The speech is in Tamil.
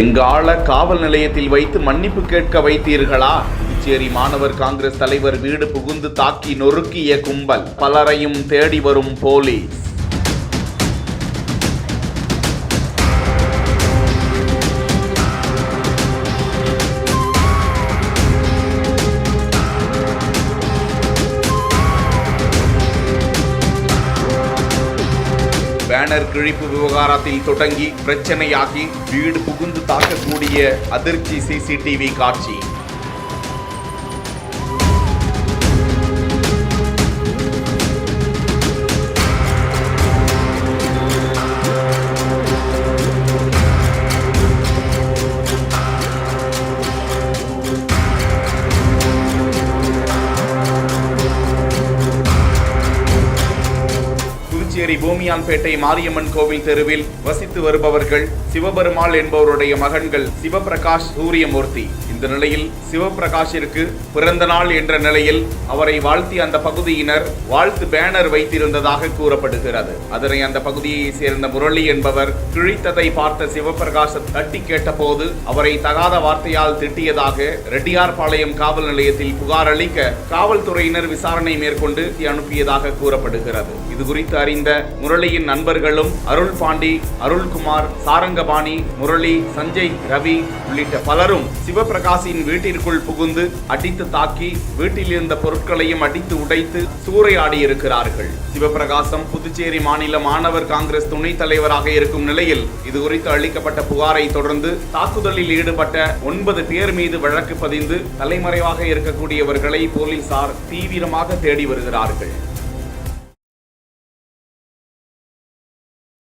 எங்காள காவல் நிலையத்தில் வைத்து மன்னிப்பு கேட்க வைத்தீர்களா? புதுச்சேரி மாணவர் காங்கிரஸ் தலைவர் வீடு புகுந்து தாக்கி நொறுக்கிய கும்பல், பலரையும் தேடி வரும் போலீஸ். பேனர் கிழிப்பு விவகாரத்தில் தொடங்கி பிரச்சனையாகி வீடு புகுந்து தாக்கக்கூடிய அதிர்ச்சி சிசிடிவி காட்சி. புதுச்சேரி பூமியான்பேட்டை மாரியம்மன் கோவில் தெருவில் வசித்து வருபவர்கள் சிவபெருமாள் என்பவருடைய மகன்கள் சிவபிரகாஷ், சூரியமூர்த்தி. இந்த நிலையில் சிவபிரகாஷிற்கு பிறந்த நாள் என்ற நிலையில் அவரை வாழ்த்தி அந்த பகுதியினர் வாழ்த்து பேனர் வைத்திருந்ததாக கூறப்படுகிறது. அதனை அந்த பகுதியை சேர்ந்த முரளி என்பவர் கிழித்ததை பார்த்த சிவபிரகாஷ் தட்டி கேட்டபோது அவரை தகாத வார்த்தையால் திட்டியதாக ரெட்டியார்பாளையம் காவல் நிலையத்தில் புகார் அளிக்க காவல்துறையினர் விசாரணை மேற்கொண்டு அனுப்பியதாக கூறப்படுகிறது. இதுகுறித்து அறிந்த முரளியின் நண்பர்களும் அருள் பாண்டி, அருள்குமார், சாரங்கபாணி, முரளி, சஞ்சய், ரவி உள்ளிட்ட பலரும் சிவபிரகாஷின் வீட்டிற்குள் புகுந்து அடித்து தாக்கி வீட்டில் இருந்த பொருட்களையும் அடித்து உடைத்து சூறையாடி இருக்கிறார்கள். சிவபிரகாசம் புதுச்சேரி மாநில மாணவர் காங்கிரஸ் துணைத் தலைவராக இருக்கும் நிலையில் இதுகுறித்து அளிக்கப்பட்ட புகாரை தொடர்ந்து தாக்குதலில் ஈடுபட்ட 9 பேர் மீது வழக்கு பதிந்து தலைமறைவாக இருக்கக்கூடியவர்களை போலீசார் தீவிரமாக தேடி வருகிறார்கள்.